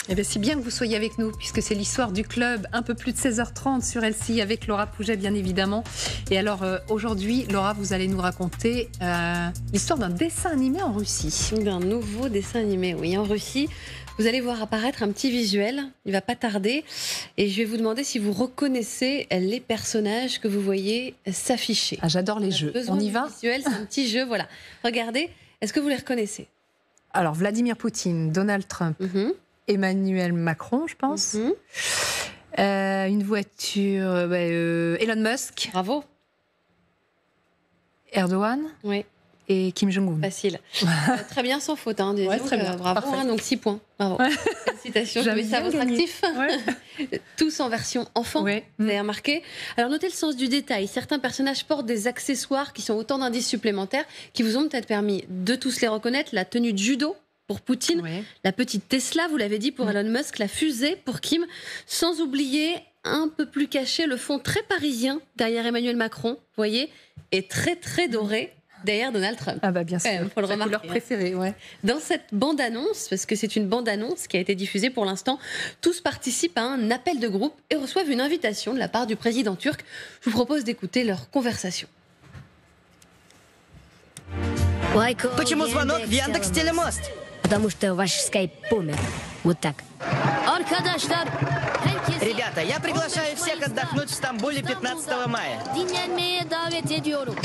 Eh bien, c'est bien que vous soyez avec nous, puisque c'est l'histoire du club, un peu plus de 16h30 sur LCI, avec Laura Pouget, bien évidemment. Et alors, aujourd'hui, Laura, vous allez nous raconter l'histoire d'un dessin animé en Russie. D'un nouveau dessin animé, oui, en Russie. Vous allez voir apparaître un petit visuel, il ne va pas tarder. Et je vais vous demander si vous reconnaissez les personnages que vous voyez s'afficher. Ah, j'adore les jeux. On y va ? Visuel, c'est un petit jeu, voilà. Regardez, est-ce que vous les reconnaissez ? Alors, Vladimir Poutine, Donald Trump, Emmanuel Macron, je pense. Une voiture, Elon Musk. Bravo. Erdogan. Oui. Et Kim Jong-un. Facile. Très bien, sans faute. Hein, très bien. Bravo, donc 6 points. Bravo. Félicitations, je mets ça à votre actif. Tous en version enfant, vous avez remarqué. Alors notez le sens du détail. Certains personnages portent des accessoires qui sont autant d'indices supplémentaires qui vous ont peut-être permis de tous les reconnaître. La tenue de judo pour Poutine, la petite Tesla, vous l'avez dit, pour Elon Musk, la fusée pour Kim, sans oublier un peu plus caché le fond très parisien derrière Emmanuel Macron, vous voyez, et très très doré derrière Donald Trump. Ah bah bien sûr, faut le remarquer. Couleur préférée, Dans cette bande-annonce, parce que c'est une bande-annonce qui a été diffusée pour l'instant, tous participent à un appel de groupe et reçoivent une invitation de la part du président turc. Je vous propose d'écouter leur conversation. Почему звонок в Яндекс.Телемост? Потому что ваш скайп помер. Вот так. Arkadaşlar, Ребята, я приглашаю всех отдохнуть в Стамбуле 15 мая. dinlenmeye davet ediyorum.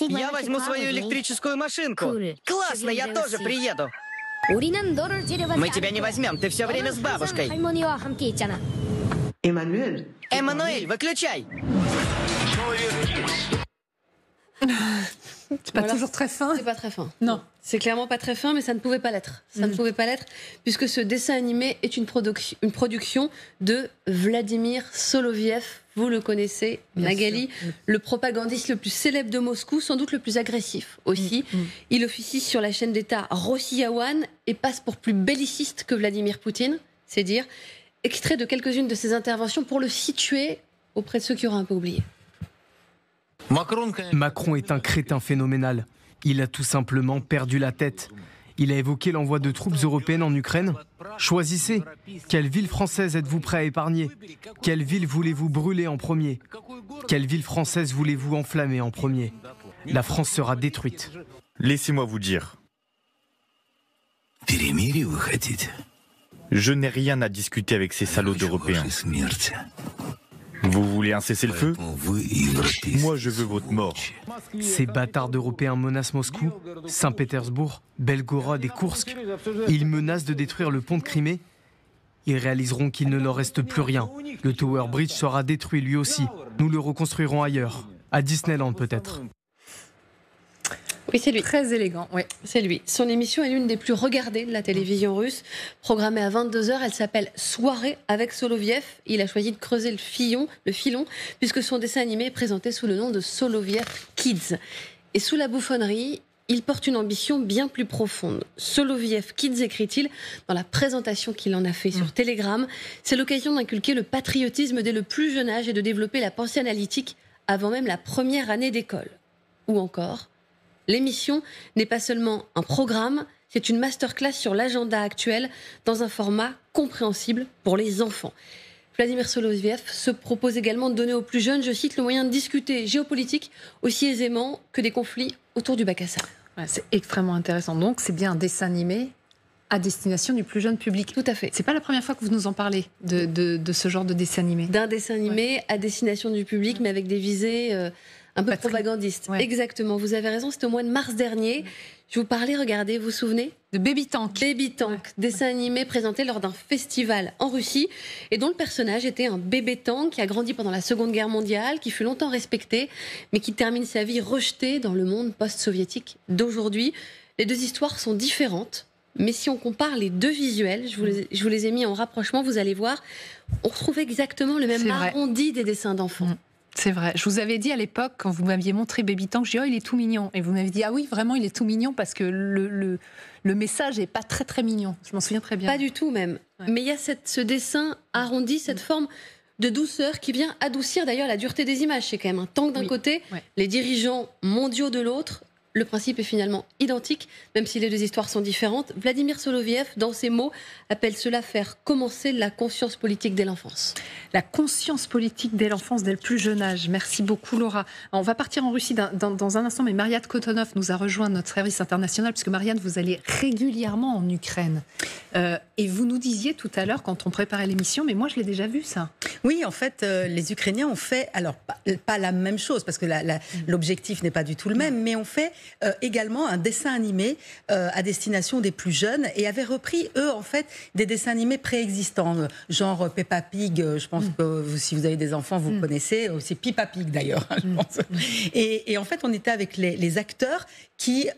Я возьму свою электрическую машинку. Классно, я тоже приеду. 우리는 너를 데려가지 Мы тебя не возьмем, ты все время с бабушкой. 할머니와 함께 있잖아. Эммануэль, выключай. C'est pas toujours très fin. C'est pas très fin. Non. C'est clairement pas très fin, mais ça ne pouvait pas l'être. Ça ne pouvait pas l'être, puisque ce dessin animé est une production de Vladimir Soloviev. Vous le connaissez, Magali, le propagandiste le plus célèbre de Moscou, sans doute le plus agressif aussi. Il officie sur la chaîne d'État Rossiya One et passe pour plus belliciste que Vladimir Poutine, c'est dire. Extrait de quelques-unes de ses interventions pour le situer auprès de ceux qui auraient un peu oublié. Macron est un crétin phénoménal. Il a tout simplement perdu la tête. Il a évoqué l'envoi de troupes européennes en Ukraine. Choisissez. Quelle ville française êtes-vous prêt à épargner? Quelle ville voulez-vous brûler en premier? Quelle ville française voulez-vous enflammer en premier? La France sera détruite. Laissez-moi vous dire. Je n'ai rien à discuter avec ces salauds d'Européens. Vous voulez un cessez-le-feu? Moi, je veux votre mort. Ces bâtards d'Européens menacent Moscou, Saint-Pétersbourg, Belgorod et Koursk. Ils menacent de détruire le pont de Crimée. Ils réaliseront qu'il ne leur reste plus rien. Le Tower Bridge sera détruit lui aussi. Nous le reconstruirons ailleurs. À Disneyland peut-être. Oui, c'est lui. Très élégant, oui. C'est lui. Son émission est l'une des plus regardées de la télévision russe. Programmée à 22h, elle s'appelle Soirée avec Soloviev. Il a choisi de creuser le filon, puisque son dessin animé est présenté sous le nom de Soloviev Kids. Et sous la bouffonnerie, il porte une ambition bien plus profonde. Soloviev Kids, écrit-il, dans la présentation qu'il en a fait sur Telegram, c'est l'occasion d'inculquer le patriotisme dès le plus jeune âge et de développer la pensée analytique avant même la première année d'école. Ou encore, l'émission n'est pas seulement un programme, c'est une masterclass sur l'agenda actuel dans un format compréhensible pour les enfants. Vladimir Soloviev se propose également de donner aux plus jeunes, je cite, le moyen de discuter géopolitique aussi aisément que des conflits autour du bac à sable. Ouais, c'est extrêmement intéressant. Donc, c'est bien un dessin animé à destination du plus jeune public. Tout à fait. C'est pas la première fois que vous nous en parlez de ce genre de dessin animé. D'un dessin animé à destination du public, mais avec des visées un peu propagandistes. Exactement, vous avez raison, c'était au mois de mars dernier. Je vous parlais, regardez, vous vous souvenez de Baby Tank. Baby Tank, dessin animé présenté lors d'un festival en Russie et dont le personnage était un bébé tank qui a grandi pendant la Seconde Guerre mondiale, qui fut longtemps respecté, mais qui termine sa vie rejeté dans le monde post-soviétique d'aujourd'hui. Les deux histoires sont différentes, mais si on compare les deux visuels, je vous les ai mis en rapprochement, vous allez voir, on retrouve exactement le même arrondi des dessins d'enfants. C'est vrai. Je vous avais dit à l'époque, quand vous m'aviez montré Baby Tank, je dis « Oh, il est tout mignon ». Et vous m'avez dit « Ah oui, vraiment, il est tout mignon parce que le message n'est pas très, très mignon ». Je m'en souviens très bien. Pas du tout même. Ouais. Mais il y a ce dessin arrondi, cette forme de douceur qui vient adoucir d'ailleurs la dureté des images. C'est quand même un tank d'un côté, les dirigeants mondiaux de l'autre, Le principe est finalement identique, même si les deux histoires sont différentes. Vladimir Soloviev, dans ses mots, appelle cela faire commencer la conscience politique dès l'enfance. La conscience politique dès l'enfance, dès le plus jeune âge. Merci beaucoup, Laura. On va partir en Russie dans un instant, mais Marianne Kotonov nous a rejoint notre service international, puisque Marianne, vous allez régulièrement en Ukraine. Et vous nous disiez tout à l'heure, quand on préparait l'émission, mais moi je l'ai déjà vu ça. Oui, en fait, les Ukrainiens ont fait, alors pas la même chose, parce que l'objectif n'est pas du tout le même, mais ont fait également un dessin animé à destination des plus jeunes et avaient repris, eux, en fait, des dessins animés préexistants, genre Peppa Pig, je pense que si vous avez des enfants, vous connaissez, aussi Peppa Pig d'ailleurs, je pense. Et en fait, on était avec les acteurs qui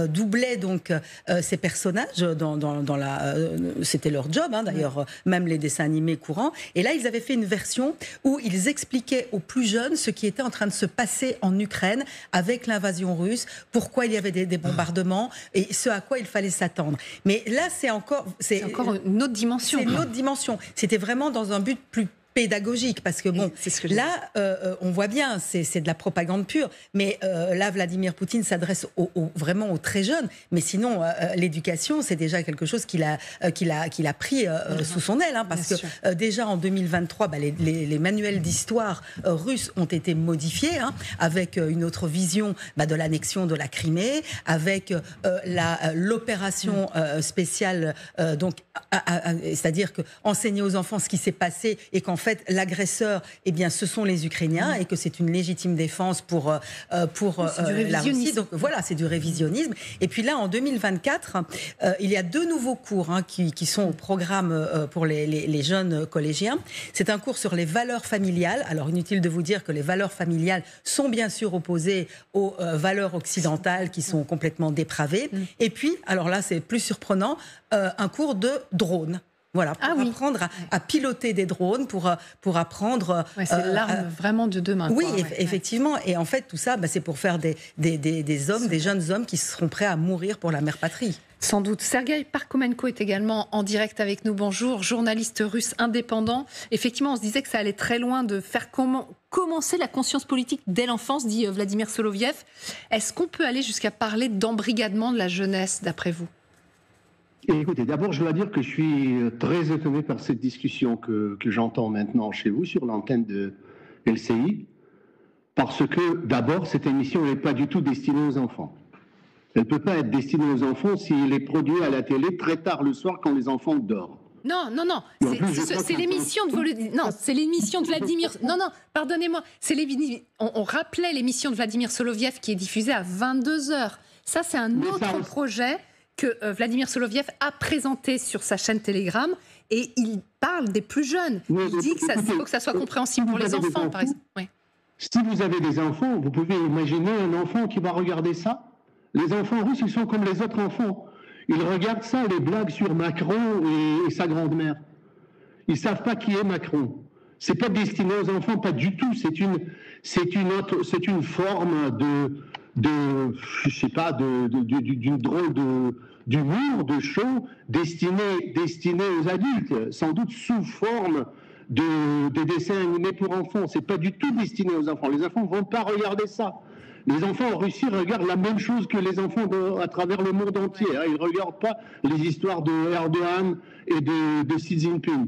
doublaient donc ces personnages dans la... c'était leur job, hein, d'ailleurs, même les dessins animés courants. Et là, ils avaient fait une version où ils expliquaient aux plus jeunes ce qui était en train de se passer en Ukraine avec l'invasion russe, pourquoi il y avait des bombardements et ce à quoi il fallait s'attendre. Mais là, c'est encore une autre dimension. C'est une autre dimension. C'était vraiment dans un but plus pédagogique, parce que bon, là, on voit bien, c'est de la propagande pure, mais là, Vladimir Poutine s'adresse vraiment aux très jeunes, mais sinon, l'éducation, c'est déjà quelque chose qu'il a pris sous son aile, hein, parce que déjà en 2023, les manuels d'histoire russes ont été modifiés, hein, avec une autre vision de l'annexion de la Crimée, avec l'opération spéciale, donc, c'est-à-dire que enseigner aux enfants ce qui s'est passé et qu'en fait l'agresseur, eh bien, ce sont les Ukrainiens et que c'est une légitime défense pour la Russie. Donc voilà, c'est du révisionnisme. Et puis là, en 2024, il y a 2 nouveaux cours, hein, qui sont au programme pour les jeunes collégiens. C'est un cours sur les valeurs familiales. Alors inutile de vous dire que les valeurs familiales sont bien sûr opposées aux valeurs occidentales qui sont complètement dépravées. Et puis, alors là, c'est plus surprenant, un cours de drone. Voilà, pour apprendre à piloter des drones, pour apprendre... c'est l'arme vraiment de demain. Oui, effectivement. Et en fait, tout ça, c'est pour faire des hommes, des jeunes hommes qui seront prêts à mourir pour la mère patrie. Sans doute. Sergueï Parkhomenko est également en direct avec nous. Bonjour, journaliste russe indépendant. Effectivement, on se disait que ça allait très loin de faire commencer la conscience politique dès l'enfance, dit Vladimir Soloviev. Est-ce qu'on peut aller jusqu'à parler d'embrigadement de la jeunesse, d'après vous ? Écoutez, d'abord, je dois dire que je suis très étonné par cette discussion que j'entends maintenant chez vous sur l'antenne de LCI, parce que, d'abord, cette émission n'est pas du tout destinée aux enfants. Elle ne peut pas être destinée aux enfants s'il est produit à la télé très tard le soir quand les enfants dorment. Non. C'est l'émission c'est l'émission de Vladimir... Non, pardonnez-moi. On rappelait l'émission de Vladimir Soloviev qui est diffusée à 22h. Ça, c'est un autre projet que Vladimir Soloviev a présenté sur sa chaîne Telegram, et il parle des plus jeunes. Il dit qu'il faut que ça soit compréhensible pour les enfants, par exemple. Oui. Si vous avez des enfants, vous pouvez imaginer un enfant qui va regarder ça. Les enfants russes, ils sont comme les autres enfants. Ils regardent ça, les blagues sur Macron et sa grande-mère. Ils ne savent pas qui est Macron. C'est pas destiné aux enfants, pas du tout. C'est une forme d'une drôle d'humour, de show destiné aux adultes, sans doute sous forme de dessins animés pour enfants. C'est pas du tout destiné aux enfants. Les enfants vont pas regarder ça. Les enfants en Russie regardent la même chose que les enfants à travers le monde entier. Ils ne regardent pas les histoires de Erdogan et de Xi Jinping.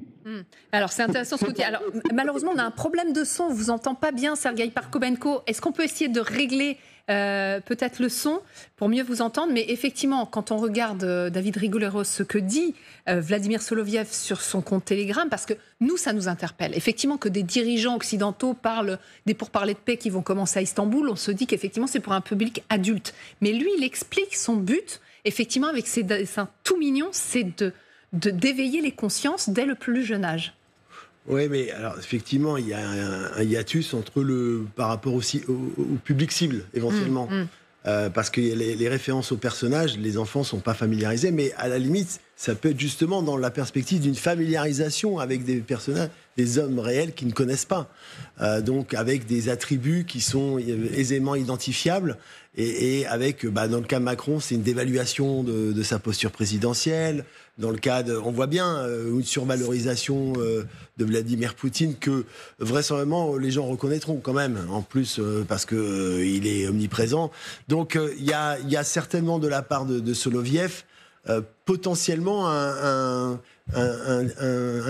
Alors, c'est intéressant ce que vous dites. Alors, malheureusement, on a un problème de son. On ne vous entend pas bien, Sergueï Parkhomenko. Est-ce qu'on peut essayer de régler peut-être le son pour mieux vous entendre? Mais effectivement, quand on regarde David Rigoleros, ce que dit Vladimir Soloviev sur son compte Telegram, parce que nous, ça nous interpelle. Effectivement, que des dirigeants occidentaux parlent des pourparlers de paix qui vont commencer à Istanbul, on se dit qu'effectivement, c'est pour un public adulte. Mais lui, il explique son but, effectivement, avec ses dessins tout mignons, c'est d'éveiller les consciences dès le plus jeune âge. Oui, mais alors effectivement, il y a un hiatus par rapport aussi au public cible, éventuellement. Parce que les références aux personnages, les enfants ne sont pas familiarisés, mais à la limite, ça peut être justement dans la perspective d'une familiarisation avec des personnages, des hommes réels qui ne connaissent pas. Donc avec des attributs qui sont aisément identifiables, et avec, dans le cas Macron, c'est une dévaluation de sa posture présidentielle, dans le cas on voit bien une survalorisation de Vladimir Poutine que vraisemblablement les gens reconnaîtront quand même, en plus parce que il est omniprésent. Donc il y a certainement de la part de Soloviev potentiellement un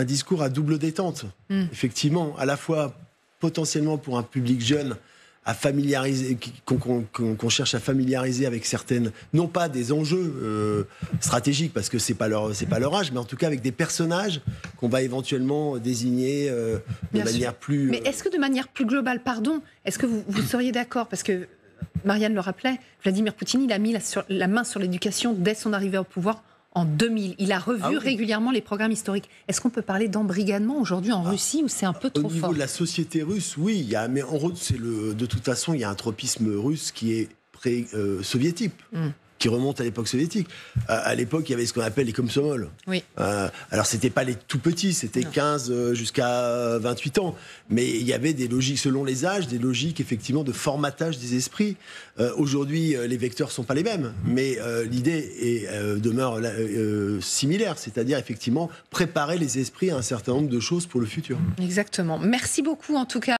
discours à double détente. Effectivement, à la fois potentiellement pour un public jeune à familiariser, qu'on cherche à familiariser avec certaines, non pas des enjeux stratégiques parce que c'est pas leur âge, mais en tout cas avec des personnages qu'on va éventuellement désigner de manière plus. Mais est-ce que de manière plus globale, est-ce que vous seriez d'accord, parce que Marianne le rappelait, Vladimir Poutine, il a mis la main sur l'éducation dès son arrivée au pouvoir en 2000. Il a revu régulièrement les programmes historiques. Est-ce qu'on peut parler d'embrigadement aujourd'hui en Russie ou c'est un peu trop fort ? Au niveau de la société russe, oui. Mais en gros, de toute façon, il y a un tropisme russe qui est soviétique. Qui remonte à l'époque soviétique. À l'époque, il y avait ce qu'on appelle les komsomols. Oui. Alors, c'était pas les tout petits, c'était 15 jusqu'à 28 ans. Mais il y avait des logiques, selon les âges, des logiques effectivement de formatage des esprits. Aujourd'hui, les vecteurs sont pas les mêmes, mais l'idée demeure similaire, c'est-à-dire effectivement préparer les esprits à un certain nombre de choses pour le futur. Exactement. Merci beaucoup en tout cas.